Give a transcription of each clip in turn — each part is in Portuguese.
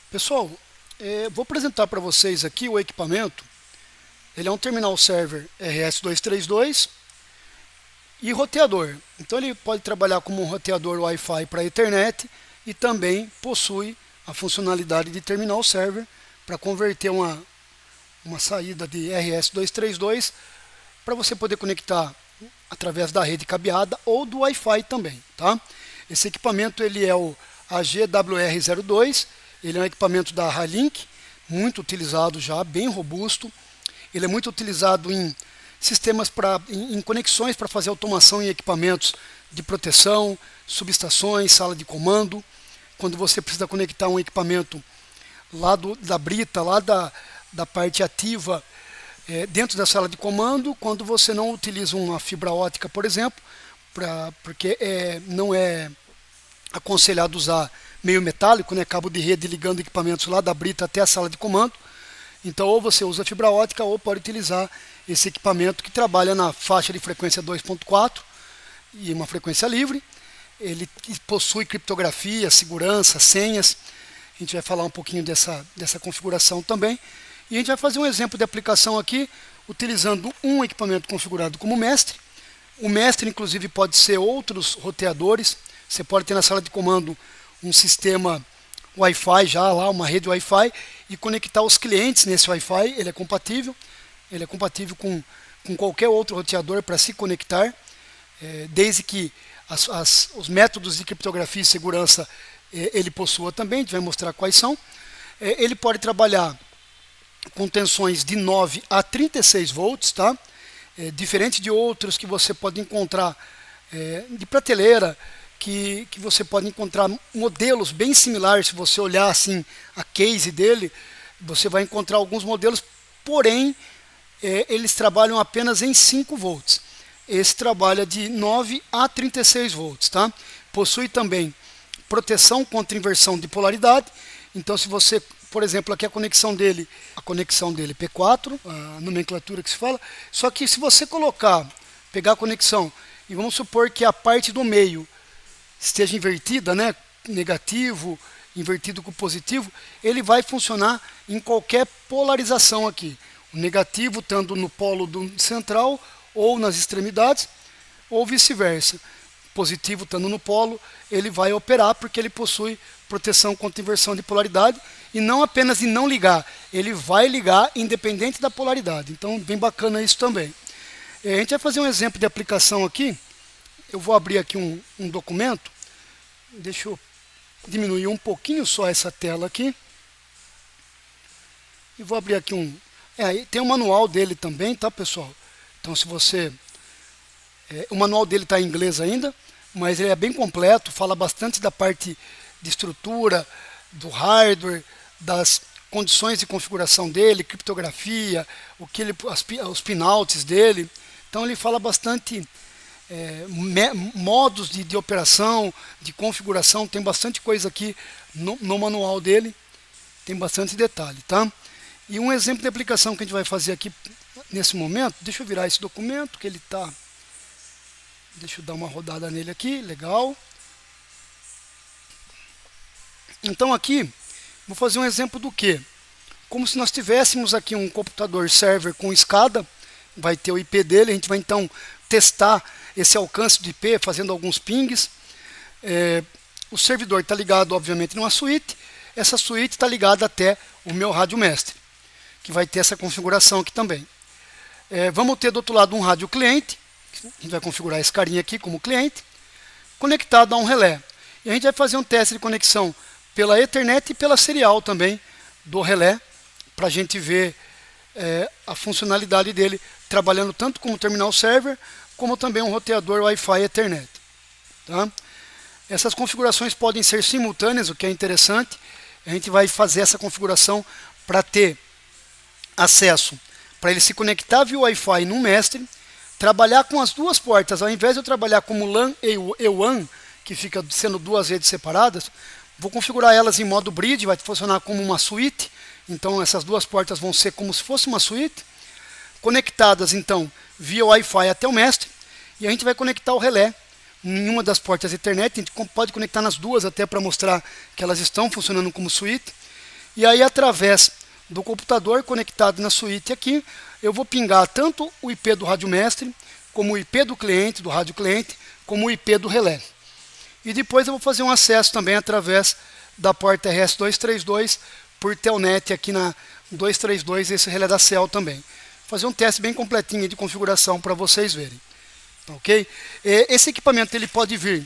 Pessoal, vou apresentar para vocês aqui o equipamento. Ele é um terminal server RS-232 e roteador. Então ele pode trabalhar como um roteador Wi-Fi para Ethernet e também possui a funcionalidade de terminal server para converter uma saída de RS-232 para você poder conectar através da rede cabeada ou do Wi-Fi também, tá? Esse equipamento ele é o AGWR02. Ele é um equipamento da Highlink, muito utilizado já, bem robusto. Ele é muito utilizado em sistemas em conexões para fazer automação em equipamentos de proteção, subestações, sala de comando. Quando você precisa conectar um equipamento lá da brita, lá da parte ativa, dentro da sala de comando, quando você não utiliza uma fibra ótica, por exemplo, porque não é aconselhado usar meio metálico, né, cabo de rede ligando equipamentos lá da brita até a sala de comando. Então ou você usa fibra ótica ou pode utilizar esse equipamento que trabalha na faixa de frequência 2.4 e uma frequência livre. Ele possui criptografia, segurança, senhas. A gente vai falar um pouquinho dessa configuração também. E a gente vai fazer um exemplo de aplicação aqui, utilizando um equipamento configurado como mestre. O mestre, inclusive, pode ser outros roteadores. Você pode ter na sala de comando um sistema Wi-Fi já lá, uma rede Wi-Fi, e conectar os clientes nesse Wi-Fi. Ele é compatível com qualquer outro roteador para se conectar, desde que os métodos de criptografia e segurança ele possua também. A gente vai mostrar quais são. Ele pode trabalhar com tensões de 9 a 36 volts, tá? Diferente de outros que você pode encontrar de prateleira, que você pode encontrar modelos bem similares. Se você olhar assim a case dele, você vai encontrar alguns modelos, porém eles trabalham apenas em 5 volts. Esse trabalha de 9 a 36 volts, tá? Possui também proteção contra inversão de polaridade. Então, se você, por exemplo, aqui a conexão dele P4, a nomenclatura que se fala. Só que se você pegar a conexão e vamos supor que a parte do meio esteja invertida, né, negativo, invertido com positivo, ele vai funcionar em qualquer polarização aqui. O negativo estando no polo central ou nas extremidades, ou vice-versa. Positivo estando no polo, ele vai operar porque ele possui proteção contra inversão de polaridade, e não apenas de não ligar, ele vai ligar independente da polaridade. Então, bem bacana isso também. A gente vai fazer um exemplo de aplicação aqui. Eu vou abrir aqui um documento. Deixa eu diminuir um pouquinho só essa tela aqui. E vou abrir aqui tem o manual dele também, tá, pessoal? Então, se você... o manual dele está em inglês ainda, mas ele é bem completo, fala bastante da parte de estrutura, do hardware, das condições de configuração dele, criptografia, os pinouts dele. Então, ele fala bastante... modos de operação, de configuração. Tem bastante coisa aqui no manual dele, tem bastante detalhe, tá? E um exemplo de aplicação que a gente vai fazer aqui nesse momento, deixa eu virar esse documento que ele tá, deixa eu dar uma rodada nele aqui, legal. Então aqui vou fazer um exemplo do que? Como se nós tivéssemos aqui um computador server com escada, vai ter o IP dele. A gente vai então testar esse alcance de IP, fazendo alguns pings. O servidor está ligado, obviamente, numa suíte. Essa suíte está ligada até o meu rádio mestre, que vai ter essa configuração aqui também. Vamos ter do outro lado um rádio cliente. A gente vai configurar esse carinha aqui como cliente, conectado a um relé. E a gente vai fazer um teste de conexão pela Ethernet e pela serial também do relé, para a gente ver a funcionalidade dele, trabalhando tanto como terminal server, como também um roteador Wi-Fi Ethernet. Tá? Essas configurações podem ser simultâneas, o que é interessante. A gente vai fazer essa configuração para ter acesso, para ele se conectar via Wi-Fi no mestre, trabalhar com as duas portas. Ao invés de eu trabalhar como LAN e WAN, que fica sendo duas redes separadas, vou configurar elas em modo bridge, vai funcionar como uma suíte. Então essas duas portas vão ser como se fosse uma suíte, conectadas então via Wi-Fi até o mestre, e a gente vai conectar o relé em uma das portas Ethernet. A gente pode conectar nas duas até para mostrar que elas estão funcionando como suíte. E aí, através do computador conectado na suíte aqui, eu vou pingar tanto o IP do rádio mestre, como o IP do cliente, do rádio cliente, como o IP do relé. E depois eu vou fazer um acesso também através da porta RS-232 por telnet aqui na 232, esse relé da Cell também. Vou fazer um teste bem completinho de configuração para vocês verem. Ok? Esse equipamento ele pode vir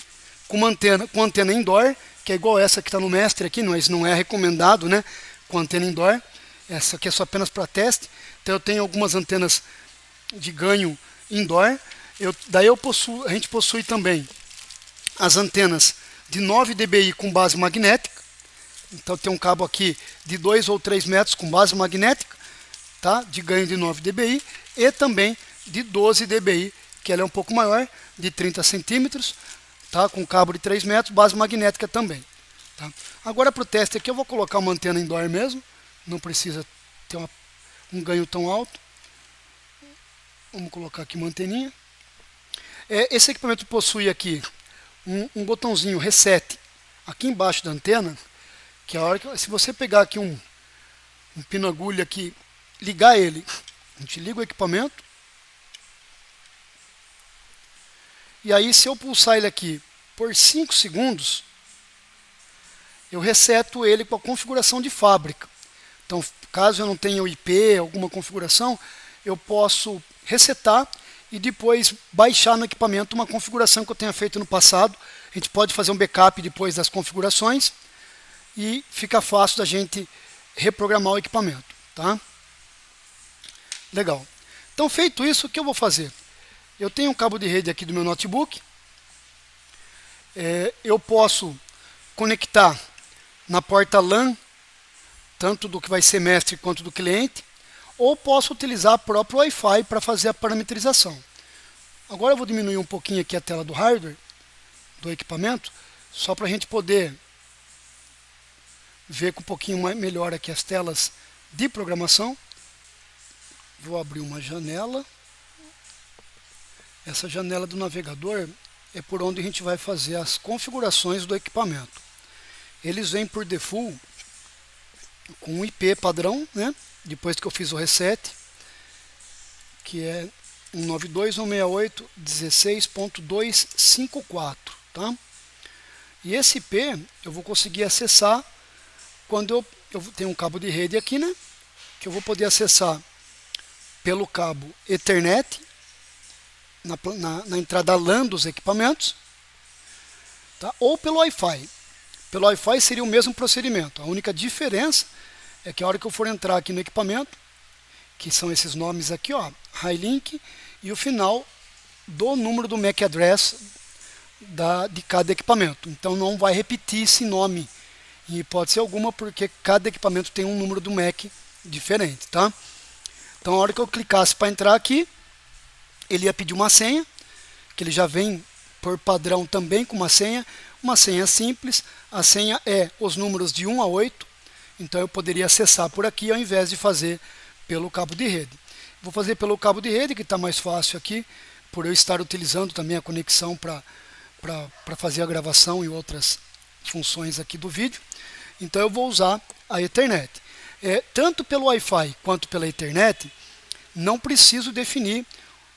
com antena indoor, que é igual essa que está no mestre aqui, mas não é recomendado, né? Com antena indoor. Essa aqui é só apenas para teste. Então eu tenho algumas antenas de ganho indoor. A gente possui também as antenas de 9 dBi com base magnética. Então tem um cabo aqui de 2 ou 3 metros com base magnética, tá? De ganho de 9 dBi. E também de 12 dBi, que ela é um pouco maior, de 30 centímetros, tá? Com cabo de 3 metros, base magnética também. Tá? Agora para o teste aqui eu vou colocar uma antena indoor mesmo. Não precisa ter um ganho tão alto. Vamos colocar aqui uma anteninha. Esse equipamento possui aqui um botãozinho reset aqui embaixo da antena, que a hora que, se você pegar aqui um pino agulha aqui, ligar ele, a gente liga o equipamento. E aí se eu pulsar ele aqui por 5 segundos, eu reseto ele com a configuração de fábrica. Então, caso eu não tenha o IP, alguma configuração, eu posso resetar e depois baixar no equipamento uma configuração que eu tenha feito no passado. A gente pode fazer um backup depois das configurações e fica fácil da gente reprogramar o equipamento. Tá? Legal. Então, feito isso, o que eu vou fazer? Eu tenho um cabo de rede aqui do meu notebook. Eu posso conectar na porta LAN, tanto do que vai ser mestre quanto do cliente, ou posso utilizar o próprio Wi-Fi para fazer a parametrização. Agora eu vou diminuir um pouquinho aqui a tela do hardware, do equipamento, só para a gente poder ver com um pouquinho melhor aqui as telas de programação. Vou abrir uma janela. Essa janela do navegador é por onde a gente vai fazer as configurações do equipamento. Eles vêm por default com um IP padrão, né? Depois que eu fiz o reset, que é 192.168.16.254, tá? E esse IP eu vou conseguir acessar quando eu tenho um cabo de rede aqui, né? Que eu vou poder acessar pelo cabo Ethernet, na entrada LAN dos equipamentos, tá? Ou pelo Wi-Fi. Pelo Wi-Fi seria o mesmo procedimento. A única diferença é que a hora que eu for entrar aqui no equipamento, que são esses nomes aqui, ó, Highlink, e o final do número do MAC address de cada equipamento. Então não vai repetir esse nome em hipótese alguma, porque cada equipamento tem um número do MAC diferente, tá? Então a hora que eu clicasse para entrar aqui, ele ia pedir uma senha, que ele já vem por padrão também com uma senha simples. A senha é os números de 1 a 8, então eu poderia acessar por aqui ao invés de fazer pelo cabo de rede. Vou fazer pelo cabo de rede, que está mais fácil aqui, por eu estar utilizando também a conexão para fazer a gravação e outras funções aqui do vídeo. Então eu vou usar a Ethernet. Tanto pelo Wi-Fi quanto pela Ethernet, não preciso definir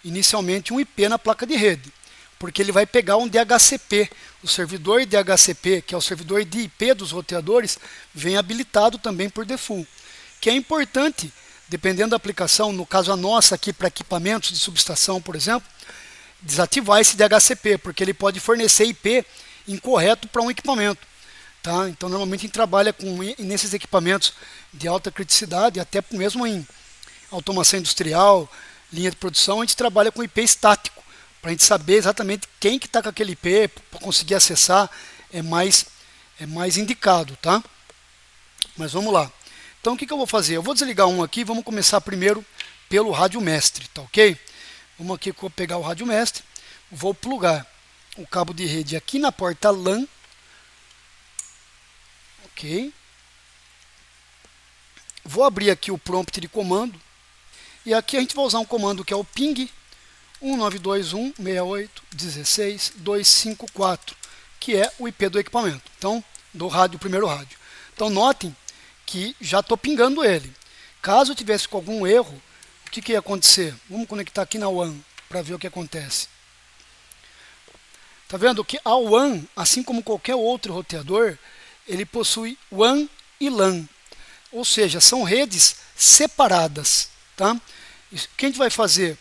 inicialmente um IP na placa de rede, porque ele vai pegar um DHCP. O servidor DHCP, que é o servidor de IP dos roteadores, vem habilitado também por default, que é importante, dependendo da aplicação, no caso a nossa aqui para equipamentos de subestação, por exemplo, desativar esse DHCP, porque ele pode fornecer IP incorreto para um equipamento. Tá? Então normalmente a gente trabalha nesses equipamentos de alta criticidade, até mesmo em automação industrial, linha de produção, a gente trabalha com IP estático, para a gente saber exatamente quem que está com aquele IP, para conseguir acessar, é mais indicado, tá? Mas vamos lá. Então o que eu vou fazer? Eu vou desligar um aqui, vamos começar primeiro pelo rádio mestre, tá ok? Vamos aqui pegar o rádio mestre, vou plugar o cabo de rede aqui na porta LAN, ok? Vou abrir aqui o prompt de comando, e aqui a gente vai usar um comando que é o ping 192.168.16.254, que é o IP do equipamento, então do rádio, primeiro rádio. Então notem aqui já estou pingando ele. Caso eu tivesse com algum erro, o que ia acontecer? Vamos conectar aqui na WAN para ver o que acontece. Tá vendo que a WAN, assim como qualquer outro roteador, ele possui WAN e LAN. Ou seja, são redes separadas. Tá? O que a gente vai fazer?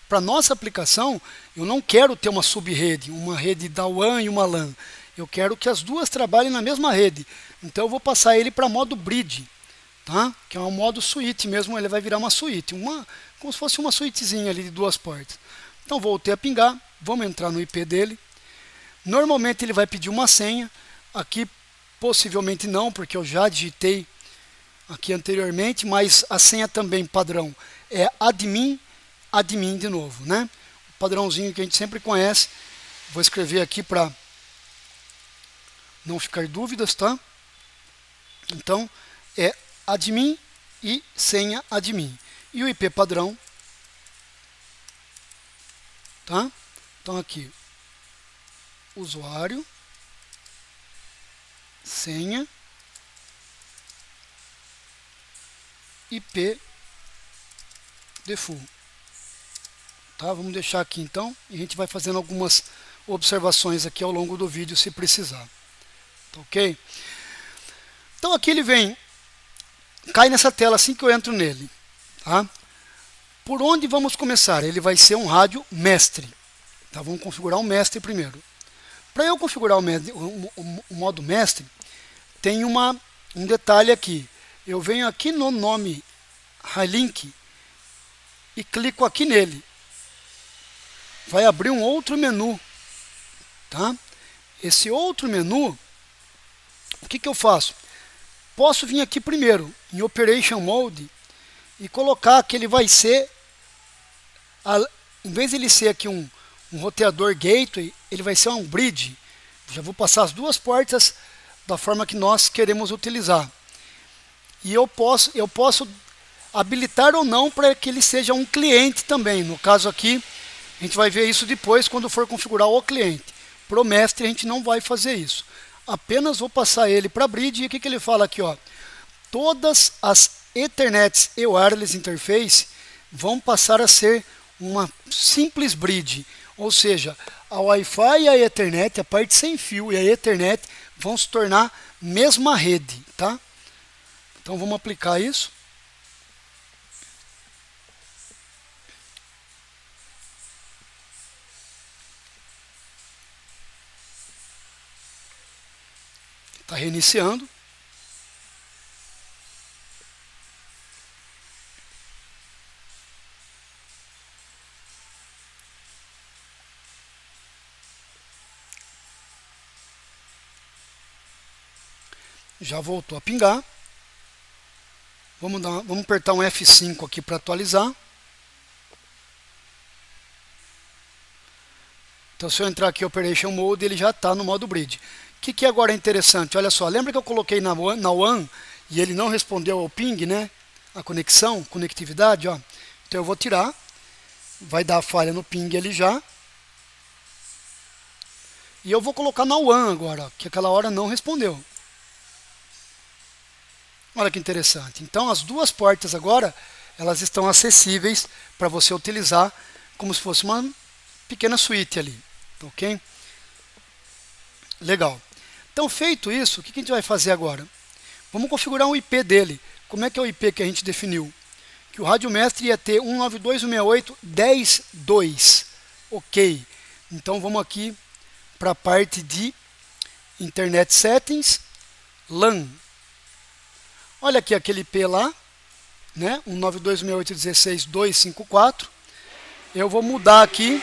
Para nossa aplicação, eu não quero ter uma sub-rede, uma rede da WAN e uma LAN. Eu quero que as duas trabalhem na mesma rede. Então eu vou passar ele para modo bridge, tá? Que é um modo suíte mesmo, ele vai virar uma suíte, como se fosse uma suítezinha ali de duas portas. Então voltei a pingar, vamos entrar no IP dele. Normalmente ele vai pedir uma senha, aqui possivelmente não, porque eu já digitei aqui anteriormente, mas a senha também padrão é admin, admin de novo, né? O padrãozinho que a gente sempre conhece. Vou escrever aqui para não ficar dúvidas, tá? Então é admin e senha admin. E o IP padrão, tá? Então aqui, usuário, senha, IP default. Tá? Vamos deixar aqui então, e a gente vai fazendo algumas observações aqui ao longo do vídeo se precisar. Tá, ok? Então aqui ele vem, cai nessa tela assim que eu entro nele. Tá? Por onde vamos começar? Ele vai ser um rádio mestre. Tá? Vamos configurar o mestre primeiro. Para eu configurar o modo mestre, tem um detalhe aqui. Eu venho aqui no nome Highlink e clico aqui nele. Vai abrir um outro menu. Tá? Esse outro menu, o que eu faço? Posso vir aqui primeiro, em Operation Mode, e colocar que ele vai ser, em vez de ele ser aqui um roteador gateway, ele vai ser um bridge. Já vou passar as duas portas da forma que nós queremos utilizar. E eu posso habilitar ou não para que ele seja um cliente também. No caso aqui, a gente vai ver isso depois quando for configurar o cliente. Para o mestre a gente não vai fazer isso. Apenas vou passar ele para bridge. E o que ele fala aqui? Ó? Todas as Ethernets e Wireless Interface vão passar a ser uma simples bridge. Ou seja, a Wi-Fi e a Ethernet, a parte sem fio e a Ethernet vão se tornar mesma rede. Tá? Então vamos aplicar isso. Está reiniciando. Já voltou a pingar. Vamos apertar um F5 aqui para atualizar. Então se eu entrar aqui em Operation Mode, ele já está no modo bridge. O que agora é interessante? Olha só, lembra que eu coloquei na WAN e ele não respondeu ao ping, né? A conectividade, ó. Então eu vou tirar, vai dar falha no ping ali já. E eu vou colocar na WAN agora, ó, que aquela hora não respondeu. Olha que interessante. Então as duas portas agora, elas estão acessíveis para você utilizar como se fosse uma pequena suíte ali. Ok? Legal. Então feito isso, o que a gente vai fazer agora? Vamos configurar um IP dele. Como é que é o IP que a gente definiu? Que o rádio mestre ia ter 192.168.10.2. Ok. Então vamos aqui para a parte de Internet Settings, LAN. Olha aqui aquele IP lá, né? 192.168.16.254. Eu vou mudar aqui.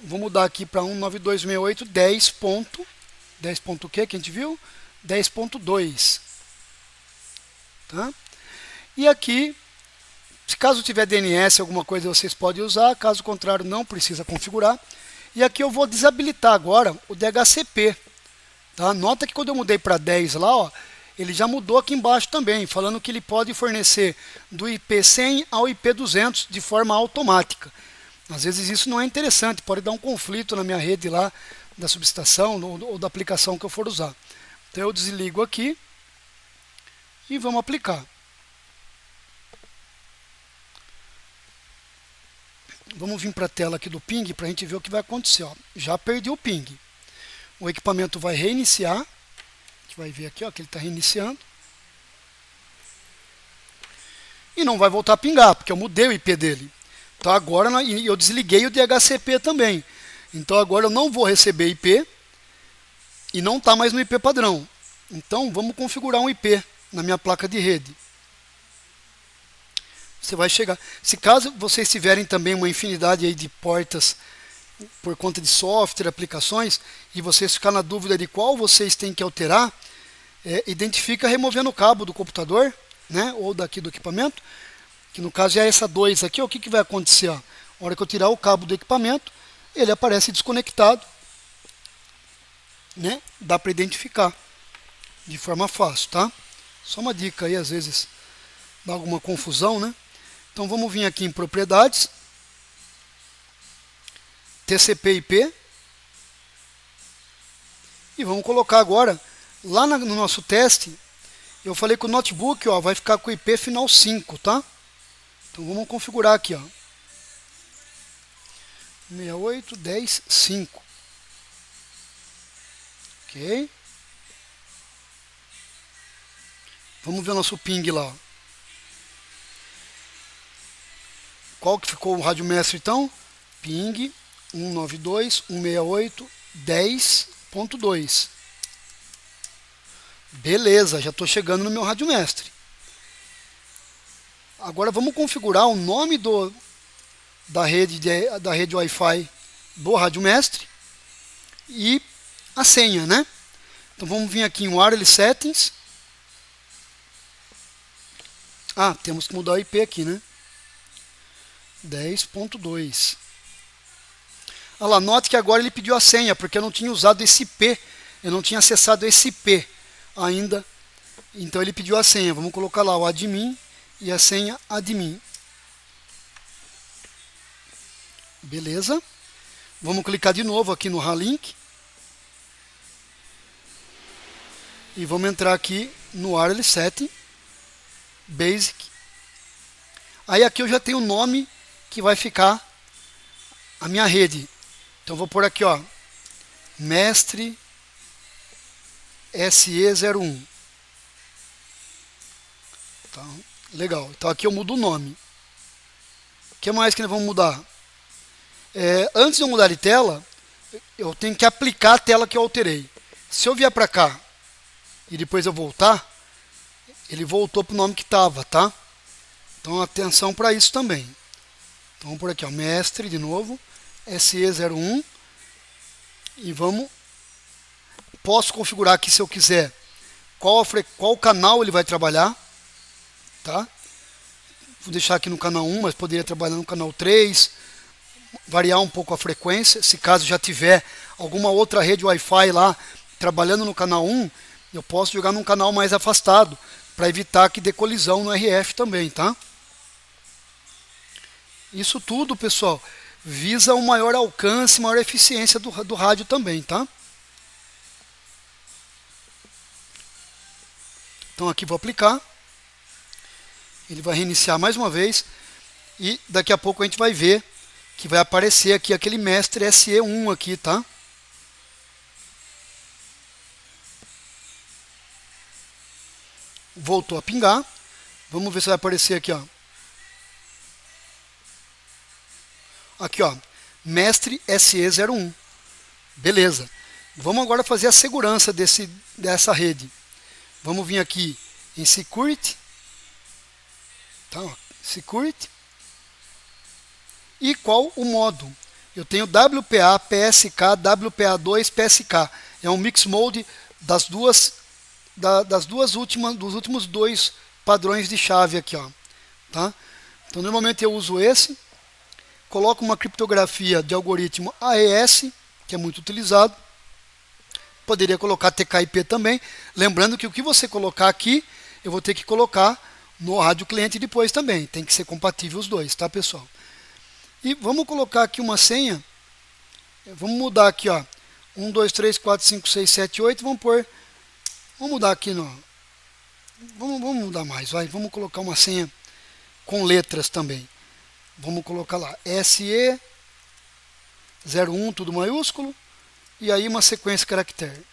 Vou mudar aqui para 192.168.10. 10 ponto o que a gente viu? 10.2. Tá? E aqui, se caso tiver DNS, alguma coisa vocês podem usar, caso contrário não precisa configurar. E aqui eu vou desabilitar agora o DHCP. Tá? Nota que quando eu mudei para 10 lá, ó, ele já mudou aqui embaixo também, falando que ele pode fornecer do IP 100 ao IP 200 de forma automática. Às vezes isso não é interessante, pode dar um conflito na minha rede lá, da subestação ou da aplicação que eu for usar. Então eu desligo aqui, e vamos aplicar. Vamos vir para a tela aqui do ping para a gente ver o que vai acontecer. Ó. Já perdi o ping. O equipamento vai reiniciar. A gente vai ver aqui ó, que ele está reiniciando. E não vai voltar a pingar, porque eu mudei o IP dele. Então agora eu desliguei o DHCP também. Então agora eu não vou receber IP e não está mais no IP padrão. Então vamos configurar um IP na minha placa de rede. Você vai chegar. Se caso vocês tiverem também uma infinidade aí de portas por conta de software, aplicações, e vocês ficar na dúvida de qual vocês têm que alterar, identifica removendo o cabo do computador, né, ou daqui do equipamento, que no caso é essa 2 aqui. O que vai acontecer? Ó? Na hora que eu tirar o cabo do equipamento, ele aparece desconectado, né? Dá para identificar de forma fácil, tá? Só uma dica aí, às vezes dá alguma confusão, né? Então vamos vir aqui em propriedades, TCP/IP, e vamos colocar agora, lá no nosso teste, eu falei que o notebook ó, vai ficar com o IP final 5, tá? Então vamos configurar aqui, ó. 68.10.5. Ok. Vamos ver o nosso ping lá. Qual que ficou o rádio mestre então? Ping 192.168.10.2. Beleza, já estou chegando no meu rádio mestre. Agora vamos configurar o nome da rede Wi-Fi do rádio mestre e a senha, né? Então vamos vir aqui em Wireless Settings. Ah, temos que mudar o IP aqui, né? 10.2. Olha lá, note que agora ele pediu a senha, porque eu não tinha usado esse IP, eu não tinha acessado esse IP ainda. Então ele pediu a senha. Vamos colocar lá o admin e a senha admin. Beleza. Vamos clicar de novo aqui no Ralink. E vamos entrar aqui no Wireless Setting. Basic. Aí aqui eu já tenho o nome que vai ficar a minha rede. Então eu vou pôr aqui, ó, Mestre SE01. Então, legal. Então aqui eu mudo o nome. O que mais que nós vamos mudar? Antes de eu mudar de tela, eu tenho que aplicar a tela que eu alterei. Se eu vier para cá e depois eu voltar, ele voltou para o nome que estava, tá? Então atenção para isso também. Então vamos por aqui, ó, Mestre de novo, SE01. E posso configurar aqui se eu quiser qual canal ele vai trabalhar, tá? Vou deixar aqui no canal 1, mas poderia trabalhar no canal 3, variar um pouco a frequência. Se caso já tiver alguma outra rede Wi-Fi lá trabalhando no canal 1, eu posso jogar num canal mais afastado, para evitar que dê colisão no RF também, tá? Isso tudo, pessoal, visa um maior alcance, maior eficiência do rádio também, tá? Então aqui vou aplicar. Ele vai reiniciar mais uma vez. E daqui a pouco a gente vai ver que vai aparecer aqui aquele mestre SE1 aqui, tá? Voltou a pingar. Vamos ver se vai aparecer aqui, ó. Aqui, ó, Mestre SE01. Beleza. Vamos agora fazer a segurança dessa rede. Vamos vir aqui em Security. Tá, ó, Security. E qual o modo? Eu tenho WPA, PSK, WPA2, PSK. É um mix mode dos últimos dois padrões de chave aqui, ó. Tá? Então normalmente eu uso esse. Coloco uma criptografia de algoritmo AES, que é muito utilizado. Poderia colocar TKIP também. Lembrando que o que você colocar aqui, eu vou ter que colocar no rádio cliente depois também. Tem que ser compatível os dois, tá, pessoal? E vamos colocar aqui uma senha. Vamos mudar aqui, ó. 1, 2, 3, 4, 5, 6, 7, 8. Vamos mudar aqui no vamos mudar mais, vai. Vamos colocar uma senha com letras também. Vamos colocar lá SE01, tudo maiúsculo, e aí uma sequência caractere.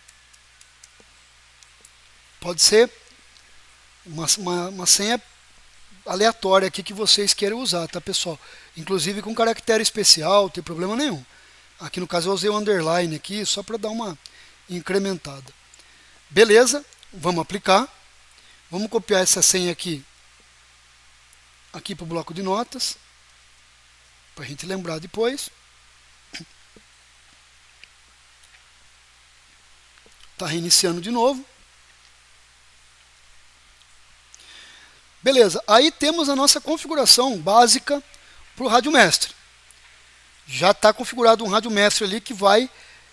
Pode ser uma senha aleatória aqui que vocês querem usar, tá, pessoal? Inclusive com caractere especial, não tem problema nenhum. Aqui no caso eu usei o underline aqui, só para dar uma incrementada. Beleza, vamos aplicar. Vamos copiar essa senha aqui para o bloco de notas, para a gente lembrar depois. Está reiniciando de novo. Beleza, aí temos a nossa configuração básica para o rádio mestre. Já está configurado um rádio mestre ali que vai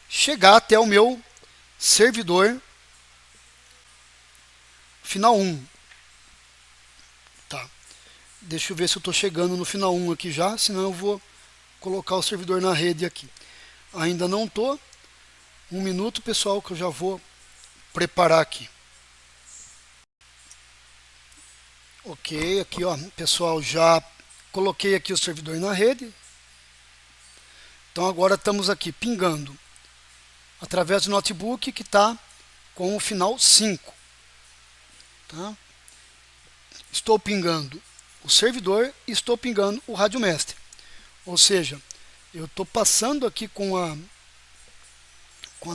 chegar até o meu servidor final 1. Tá. Deixa eu ver se eu estou chegando no final 1 aqui já, senão eu vou colocar o servidor na rede aqui. Ainda não estou. Um minuto, pessoal, que eu já vou preparar aqui. Ok, aqui ó, pessoal, já coloquei aqui o servidor na rede. Então agora estamos aqui pingando através do notebook que está com o final 5. Tá? Estou pingando o servidor e estou pingando o rádio mestre. Ou seja, eu estou passando aqui com a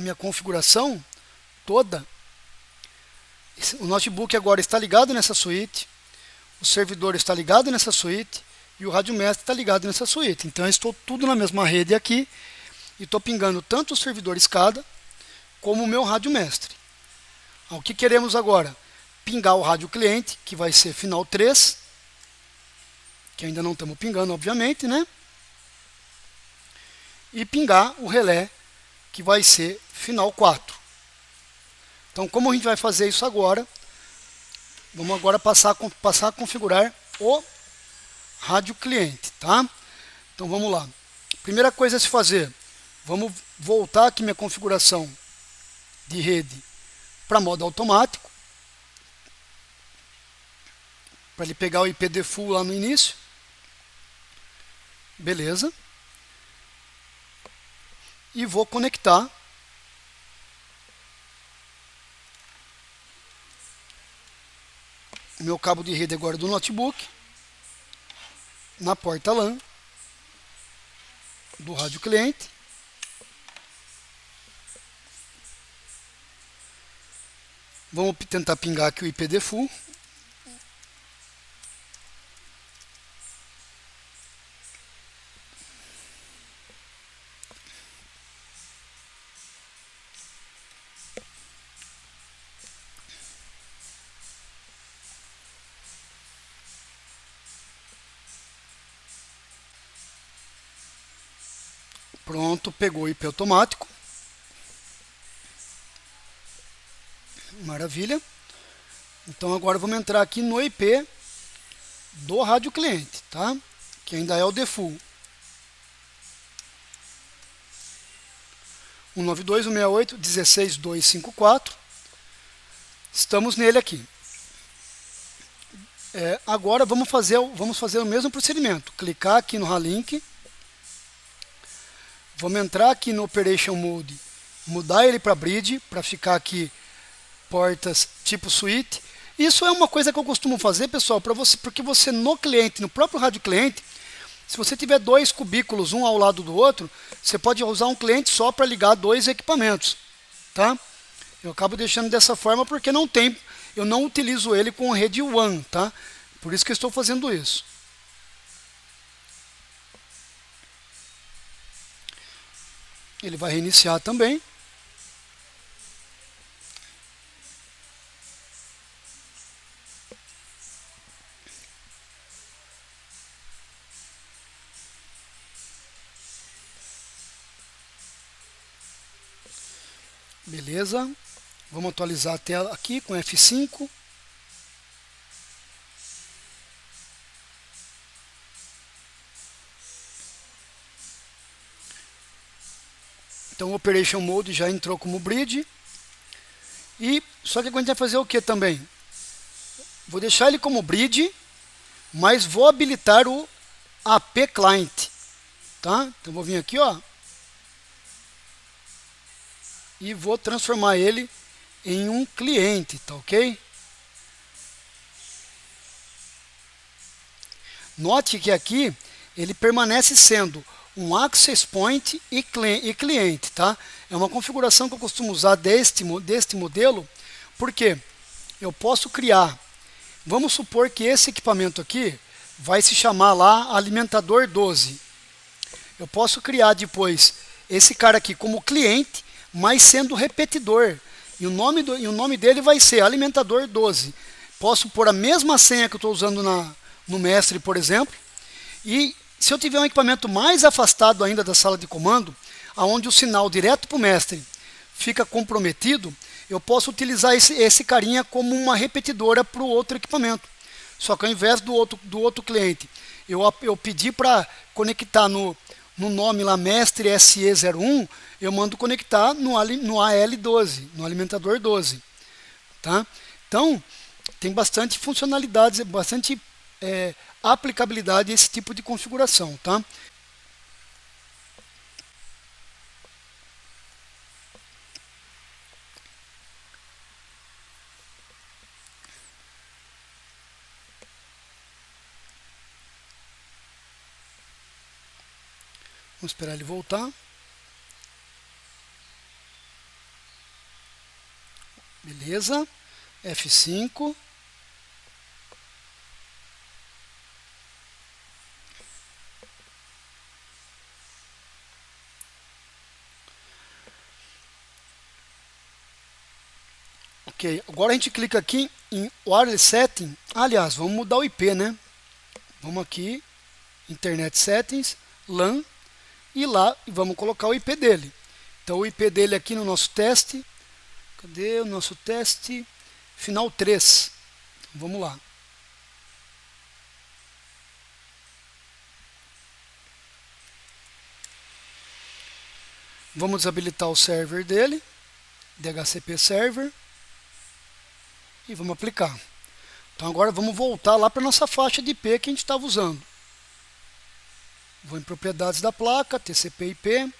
minha configuração toda. O notebook agora está ligado nessa suíte. O servidor está ligado nessa suíte e o rádio mestre está ligado nessa suíte. Então eu estou tudo na mesma rede aqui e estou pingando tanto o servidor SCADA como o meu rádio mestre. O que queremos agora? Pingar o rádio cliente, que vai ser final 3, que ainda não estamos pingando, obviamente, né? E pingar o relé, que vai ser final 4. Então, como a gente vai fazer isso agora? Vamos agora passar a configurar o rádio cliente, tá? Então vamos lá. Primeira coisa a se fazer, vamos voltar aqui minha configuração de rede para modo automático, para ele pegar o IP default lá no início. Beleza. E vou conectar o meu cabo de rede agora do notebook na porta LAN do rádio cliente. Vamos tentar pingar aqui o IP default. Pronto, pegou o IP automático. Maravilha. Então agora vamos entrar aqui no IP do rádio cliente, tá? Que ainda é o default. 192.168.16.254. Estamos nele aqui. Agora vamos fazer o mesmo procedimento. Clicar aqui no Ralink. Vamos entrar aqui no Operation Mode, mudar ele para Bridge, para ficar aqui portas tipo suíte. Isso é uma coisa que eu costumo fazer, pessoal, porque você no cliente, no próprio rádio cliente, se você tiver dois cubículos, um ao lado do outro, você pode usar um cliente só para ligar dois equipamentos, tá? Eu acabo deixando dessa forma porque eu não utilizo ele com rede WAN, tá? Por isso que eu estou fazendo isso. Ele vai reiniciar também. Beleza. Vamos atualizar a tela aqui com F5. Então o Operation Mode já entrou como Bridge. E só que a gente vai fazer o que também? Vou deixar ele como bridge, mas vou habilitar o AP Client, tá? Então vou vir aqui, ó, e vou transformar ele em um cliente, tá ok? Note que aqui ele permanece sendo um Access Point e cliente, tá? É uma configuração que eu costumo usar deste modelo, porque eu posso criar, vamos supor que esse equipamento aqui vai se chamar lá alimentador 12. Eu posso criar depois esse cara aqui como cliente, mas sendo repetidor. E o nome dele vai ser alimentador 12. Posso pôr a mesma senha que eu estou usando no mestre, por exemplo. E se eu tiver um equipamento mais afastado ainda da sala de comando, onde o sinal direto para o mestre fica comprometido, eu posso utilizar esse carinha como uma repetidora para o outro equipamento. Só que ao invés do outro cliente, eu pedi para conectar no nome lá mestre SE01, eu mando conectar no AL12, no alimentador 12. Tá? Então, tem bastante funcionalidades, bastante aplicabilidade esse tipo de configuração. Tá? Vamos esperar ele voltar. Beleza. F5. Ok, agora a gente clica aqui em Wireless Setting. Aliás, vamos mudar o IP, né? Vamos aqui, Internet Settings, LAN, e lá vamos colocar o IP dele. Então o IP dele aqui no nosso teste, cadê o nosso teste? Final 3. Então, vamos lá. Vamos desabilitar o server dele, DHCP Server, e vamos aplicar. Então agora vamos voltar lá para a nossa faixa de IP que a gente estava usando. Vou em propriedades da placa, TCP/IP,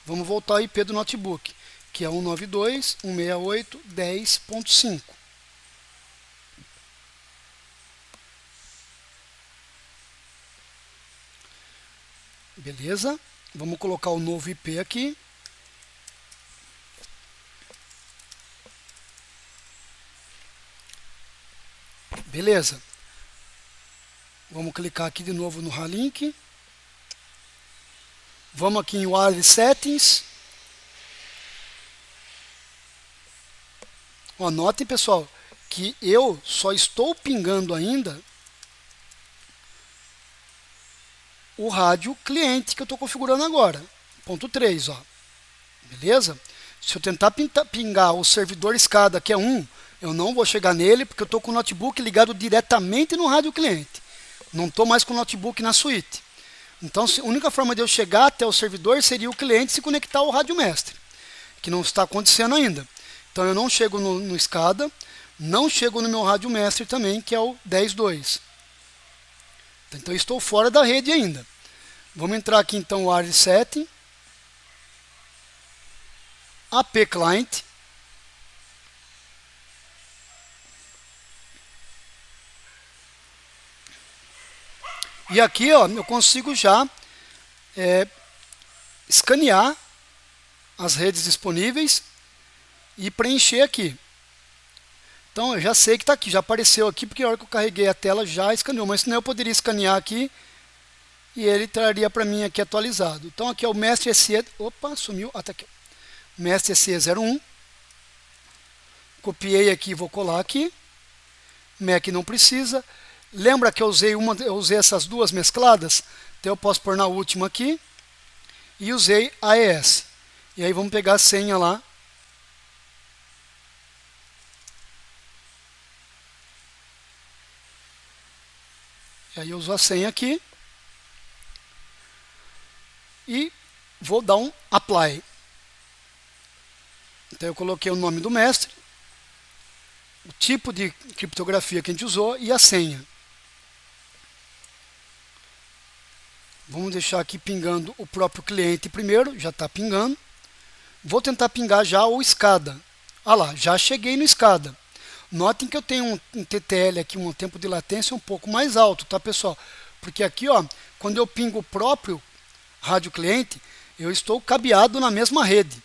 vamos voltar ao IP do notebook, que é 192.168.10.5. Beleza? Vamos colocar o novo IP aqui. Beleza. Vamos clicar aqui de novo no Ralink. Vamos aqui em Wireless Settings. Ó, notem, pessoal, que eu só estou pingando ainda o rádio cliente que eu estou configurando agora. Ponto 3, ó. Beleza? Se eu tentar pingar o servidor SCADA, que é 1, eu não vou chegar nele, porque eu estou com o notebook ligado diretamente no rádio cliente. Não estou mais com o notebook na suíte. Então, a única forma de eu chegar até o servidor seria o cliente se conectar ao rádio mestre, que não está acontecendo ainda. Então, eu não chego no SCADA, não chego no meu rádio mestre também, que é o 10.2. Então, eu estou fora da rede ainda. Vamos entrar aqui, então, no Wireless Setting, AP Client. E aqui, ó, eu consigo já escanear as redes disponíveis e preencher aqui. Então, eu já sei que está aqui, já apareceu aqui, porque a hora que eu carreguei a tela já escaneou. Mas senão eu poderia escanear aqui e ele traria para mim aqui atualizado. Então, aqui é o Mestre SE... Opa, sumiu. Ah, tá aqui. Mestre SE01. Copiei aqui e vou colar aqui. Mac não precisa. Lembra que eu usei essas duas mescladas? Então eu posso pôr na última aqui. E usei AES. E aí vamos pegar a senha lá. E aí eu uso a senha aqui. E vou dar um Apply. Então eu coloquei o nome do mestre. o tipo de criptografia que a gente usou e a senha. Vamos deixar aqui pingando o próprio cliente primeiro, já está pingando. Vou tentar pingar já o SCADA. Ah lá, já cheguei no SCADA. Notem que eu tenho um TTL aqui, um tempo de latência um pouco mais alto, tá pessoal? Porque aqui, ó, quando eu pingo o próprio rádio cliente, eu estou cabeado na mesma rede.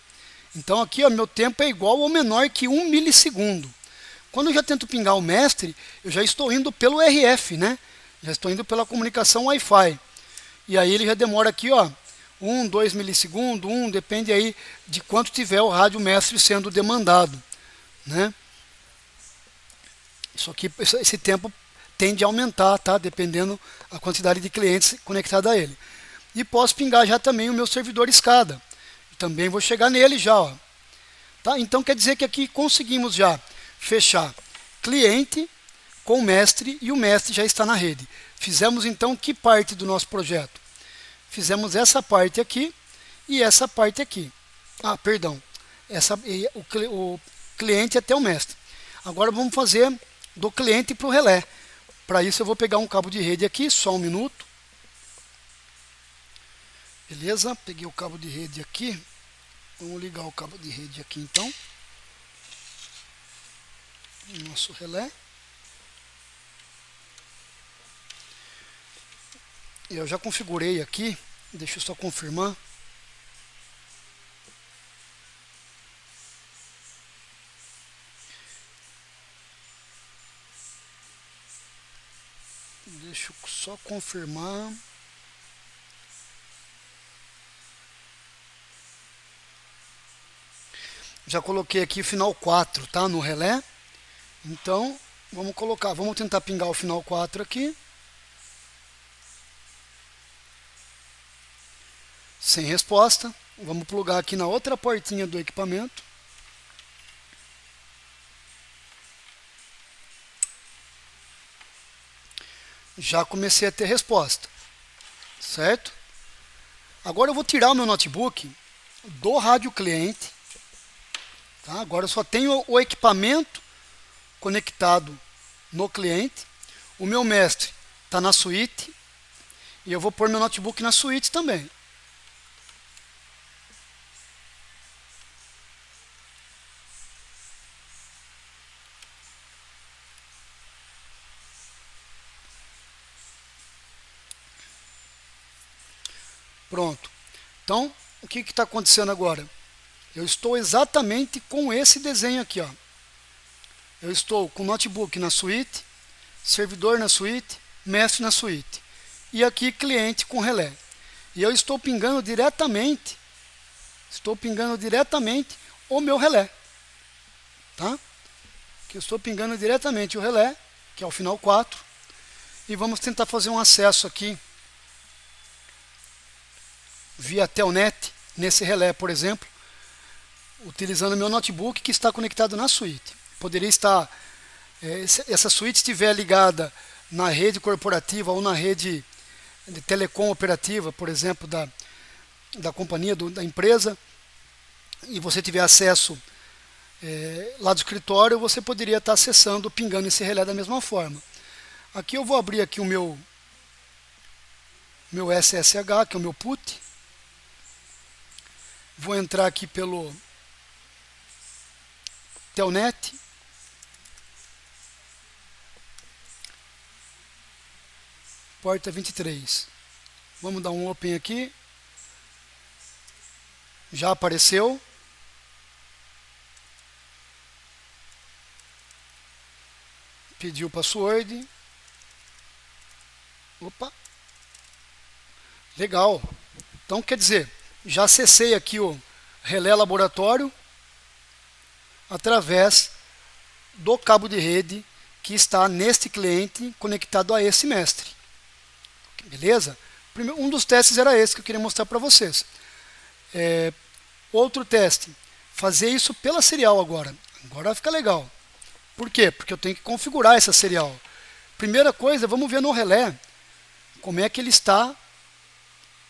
Então aqui, ó, meu tempo é igual ou menor que 1 milissegundo. Quando eu já tento pingar o mestre, eu já estou indo pelo RF, né? Já estou indo pela comunicação Wi-Fi. E aí ele já demora aqui, ó, 1, 2 milissegundos, depende aí de quanto tiver o rádio mestre sendo demandado, né? Isso aqui, esse tempo tende a aumentar, tá? Dependendo a quantidade de clientes conectados a ele. E posso pingar já também o meu servidor SCADA. Também vou chegar nele já, ó. Tá? Então quer dizer que aqui conseguimos já fechar cliente com o mestre e o mestre já está na rede. Fizemos então que parte do nosso projeto? Fizemos essa parte aqui e essa parte aqui. Ah, perdão. O cliente até o mestre. Agora vamos fazer do cliente para o relé. Para isso eu vou pegar um cabo de rede aqui, só um minuto. Beleza? Peguei o cabo de rede aqui. Vamos ligar o cabo de rede aqui então. Nosso relé. Eu já configurei aqui. Deixa eu só confirmar. Deixa eu só confirmar. Já coloquei aqui o final 4, tá? No relé. Então, vamos tentar pingar o final 4 aqui. Sem resposta. Vamos plugar aqui na outra portinha do equipamento. Já comecei a ter resposta. Certo? Agora eu vou tirar o meu notebook do rádio cliente. Tá? Agora eu só tenho o equipamento conectado no cliente. O meu mestre está na suíte. E eu vou pôr meu notebook na suíte também. Pronto. Então, o que está acontecendo agora? Eu estou exatamente com esse desenho aqui, ó. Eu estou com o notebook na suíte, servidor na suíte, mestre na suíte. E aqui cliente com relé. E eu estou pingando diretamente o meu relé. Tá? Que eu estou pingando diretamente o relé, que é o final 4. E vamos tentar fazer um acesso aqui via Telnet, nesse relé, por exemplo, utilizando meu notebook que está conectado na suíte. Poderia estar, essa suíte estiver ligada na rede corporativa ou na rede de telecom operativa, por exemplo, da companhia, da empresa, e você tiver acesso lá do escritório, você poderia estar acessando, pingando esse relé da mesma forma. Aqui eu vou abrir aqui o meu SSH, que é o meu PUT. Vou entrar aqui pelo Telnet. Porta 23. Vamos dar um open aqui. Já apareceu. Pediu password. Opa. Legal. Então, quer dizer, já acessei aqui o relé laboratório através do cabo de rede que está neste cliente conectado a esse mestre. Beleza? Um dos testes era esse que eu queria mostrar para vocês. Outro teste, fazer isso pela serial agora. Agora fica legal. Por quê? Porque eu tenho que configurar essa serial. Primeira coisa, vamos ver no relé como é que ele está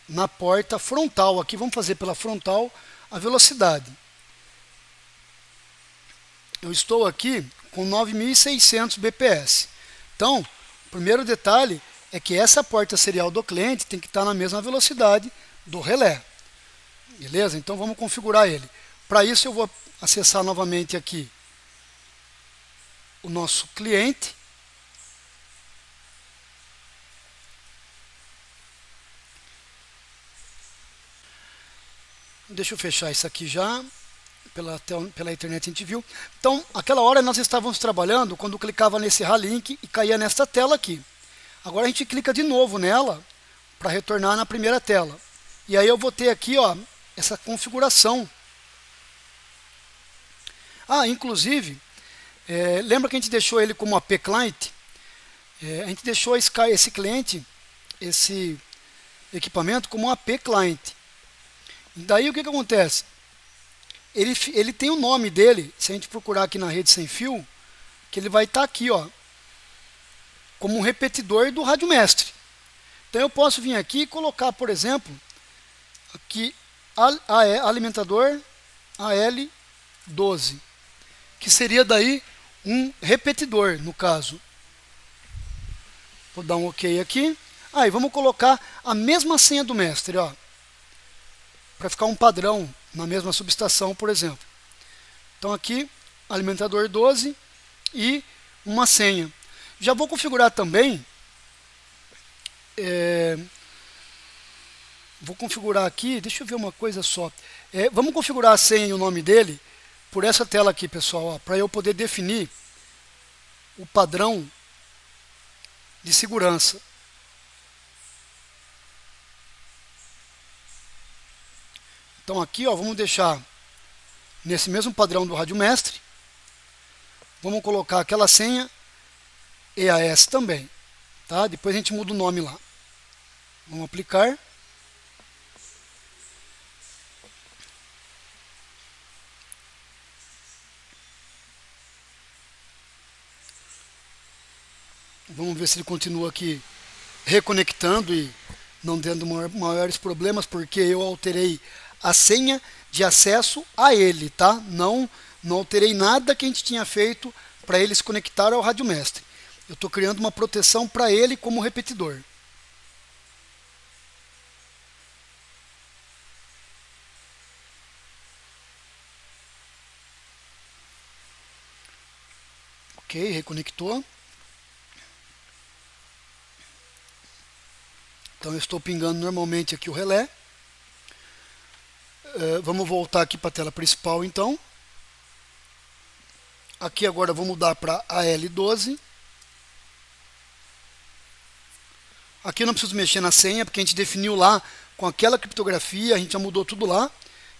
na porta frontal. Aqui vamos fazer pela frontal a velocidade. eu estou aqui com 9.600 bps. Então, o primeiro detalhe é que essa porta serial do cliente tem que estar na mesma velocidade do relé. Beleza? Então vamos configurar ele. Para isso eu vou acessar novamente aqui o nosso cliente. Deixa eu fechar isso aqui já. Pela internet a gente viu. Então, aquela hora nós estávamos trabalhando quando clicava nesse Ralink e caía nesta tela aqui. Agora a gente clica de novo nela para retornar na primeira tela. E aí eu vou ter aqui, ó, essa configuração. Inclusive, lembra que a gente deixou ele como AP Client? A gente deixou esse cliente, esse equipamento como AP Client. E daí o que acontece? Ele tem o nome dele, se a gente procurar aqui na rede sem fio, que ele vai estar aqui, ó, como um repetidor do rádio mestre. Então eu posso vir aqui e colocar, por exemplo, aqui alimentador AL12, que seria daí um repetidor, no caso. Vou dar um OK aqui. E vamos colocar a mesma senha do mestre, ó, para ficar um padrão na mesma subestação, por exemplo. Então aqui, alimentador 12 e uma senha. Já vou configurar também, vou configurar aqui, deixa eu ver uma coisa só. Vamos configurar a senha e o nome dele por essa tela aqui, pessoal, para eu poder definir o padrão de segurança. Então aqui, ó, vamos deixar nesse mesmo padrão do rádio mestre. Vamos colocar aquela senha EAS também, tá? Depois a gente muda o nome lá. Vamos aplicar. Vamos ver se ele continua aqui reconectando e não tendo maiores problemas, porque eu alterei a senha de acesso a ele, tá? Não alterei nada que a gente tinha feito para ele se conectar ao rádio mestre. Eu estou criando uma proteção para ele como repetidor. Ok, reconectou. Então eu estou pingando normalmente aqui o relé. Vamos voltar aqui para a tela principal então. Aqui agora eu vou mudar para AL12. Aqui eu não preciso mexer na senha, porque a gente definiu lá com aquela criptografia, a gente já mudou tudo lá.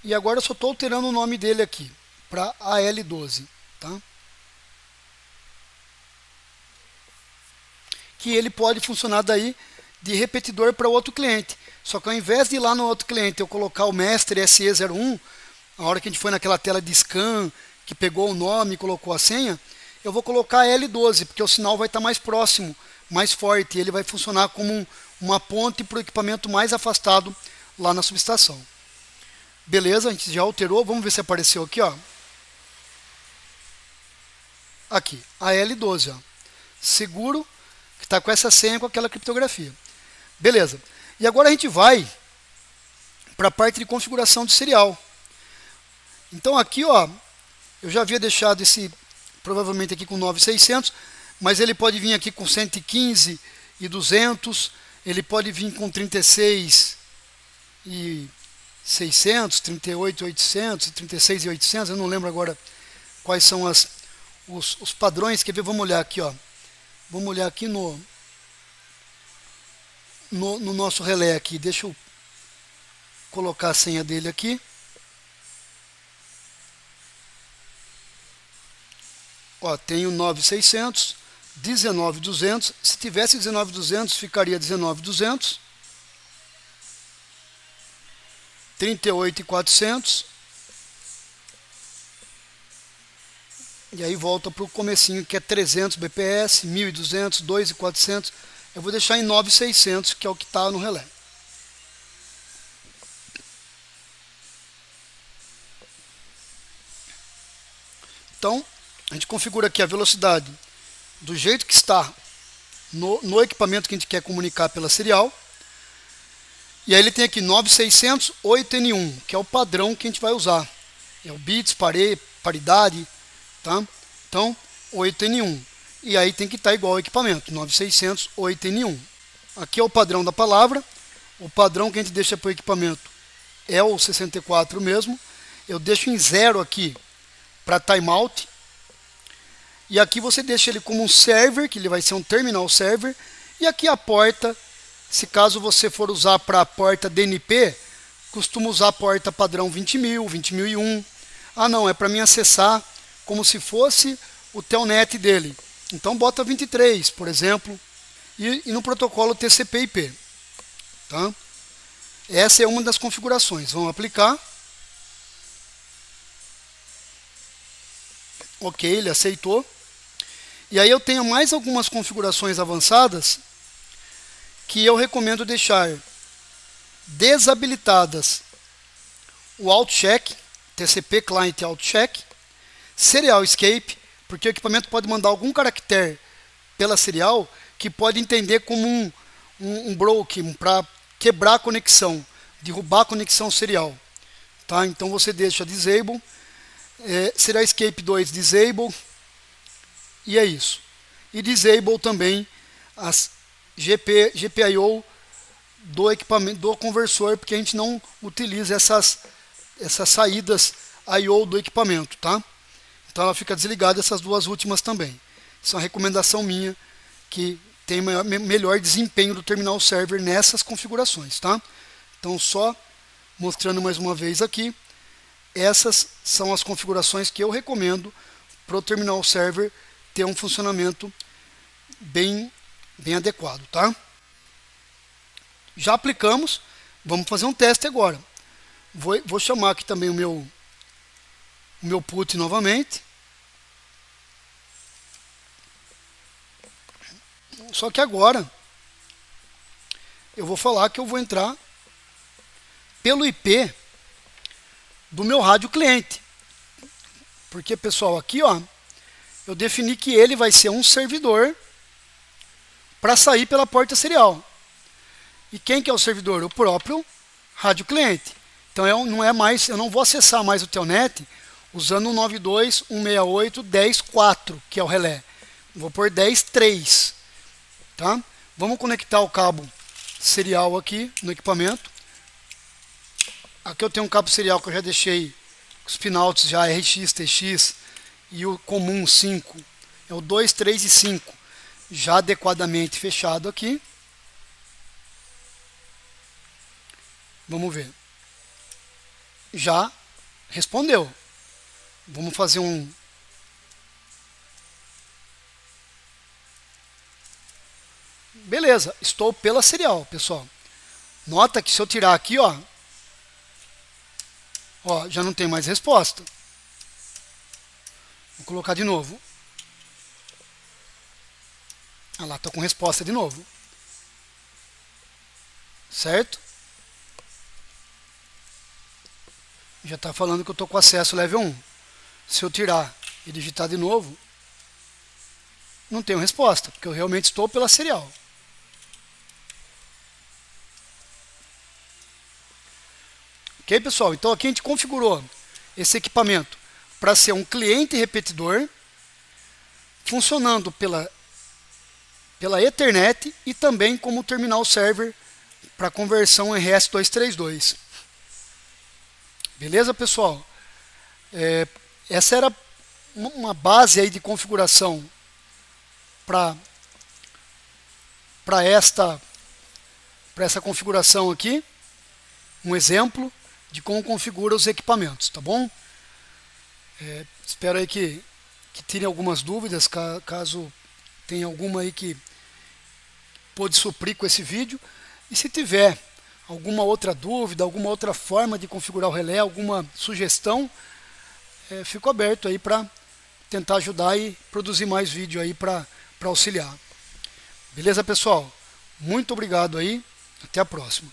E agora eu só estou alterando o nome dele aqui, para AL12. Tá? Que ele pode funcionar daí de repetidor para outro cliente. Só que ao invés de ir lá no outro cliente eu colocar o mestre SE01, a hora que a gente foi naquela tela de scan, que pegou o nome e colocou a senha, eu vou colocar L12, porque o sinal vai estar mais próximo, mais forte, e ele vai funcionar como uma ponte para o equipamento mais afastado lá na subestação. Beleza, a gente já alterou, vamos ver se apareceu aqui, ó. Aqui, a L12, ó. Seguro, que está com essa senha, com aquela criptografia. Beleza. E agora a gente vai para a parte de configuração de serial. Então aqui, ó, eu já havia deixado esse, provavelmente aqui com 9.600, mas ele pode vir aqui com 115 e 200, ele pode vir com 36 e 600, 38 e 800, 36 e 800, eu não lembro agora quais são os padrões. Quer ver? Vamos olhar aqui, ó. Vamos olhar aqui no nosso relé aqui. Deixa eu colocar a senha dele aqui. Ó, tem o 9.600, 19.200. Se tivesse 19.200, ficaria 19.200. 38.400. E aí volta para o comecinho, que é 300 bps, 1.200, 2.400. Eu vou deixar em 9.600, que é o que está no relé. Então, A gente configura aqui a velocidade do jeito que está no equipamento que a gente quer comunicar pela serial. E aí ele tem aqui 9600 8N1, que é o padrão que a gente vai usar. É o bits, paridade, tá? Então, 8N1. E aí tem que estar igual ao equipamento, 9600 8N1. Aqui é o padrão da palavra. O padrão que a gente deixa para o equipamento é o 64 mesmo. Eu deixo em 0 aqui para timeout. E aqui você deixa ele como um server, que ele vai ser um terminal server. E aqui a porta, se caso você for usar para a porta DNP, costuma usar a porta padrão 20.000, 20.001. Ah não, é para mim acessar como se fosse o telnet dele. Então bota 23, por exemplo. E no protocolo TCP/IP. Tá? Essa é uma das configurações. Vamos aplicar. Ok, ele aceitou. E aí eu tenho mais algumas configurações avançadas que eu recomendo deixar desabilitadas o AuthCheck, TCP Client AuthCheck, Serial Escape, porque o equipamento pode mandar algum caractere pela serial que pode entender como um broken para quebrar a conexão, derrubar a conexão serial. Tá? Então você deixa disable, Serial Escape 2 disable, e é isso. E disable também as GPIO do equipamento, do conversor, porque a gente não utiliza essas saídas I/O do equipamento, tá? Então ela fica desligada, essas duas últimas também. Isso é uma recomendação minha, que tem melhor desempenho do terminal server nessas configurações, tá? Então só mostrando mais uma vez aqui, essas são as configurações que eu recomendo para o terminal server ter um funcionamento bem adequado, tá? Já aplicamos, vamos fazer um teste agora. Vou chamar aqui também o meu put novamente. Só que agora eu vou falar que eu vou entrar pelo IP do meu rádio cliente. Porque, pessoal, aqui ó, eu defini que ele vai ser um servidor para sair pela porta serial. E quem que é o servidor? O próprio rádio cliente. Então eu não vou acessar mais o telnet usando o 92.168.10.4, que é o relé. Vou pôr 10.3. Tá? Vamos conectar o cabo serial aqui no equipamento. Aqui eu tenho um cabo serial que eu já deixei os pinouts já RX, TX e o comum 5. É o 2, 3 e 5. Já adequadamente fechado aqui. Vamos ver. Já respondeu. Vamos fazer um... Beleza, estou pela serial, pessoal. Nota que se eu tirar aqui, ó, já não tem mais resposta. Vou colocar de novo. Ah lá, estou com resposta de novo. Certo? Já está falando que eu estou com acesso level 1. Se eu tirar e digitar de novo, não tenho resposta, porque eu realmente estou pela serial. Ok, pessoal? Então aqui a gente configurou esse equipamento para ser um cliente repetidor, funcionando pela Ethernet e também como terminal server para conversão RS-232. Beleza, pessoal? Essa era uma base aí de configuração para essa configuração aqui. Um exemplo de como configura os equipamentos, tá bom? Espero aí que tirem algumas dúvidas, caso tenha alguma aí que pôde suprir com esse vídeo. E se tiver alguma outra dúvida, alguma outra forma de configurar o relé, alguma sugestão, fico aberto aí para tentar ajudar e produzir mais vídeo aí para auxiliar. Beleza, pessoal? Muito obrigado aí, até a próxima.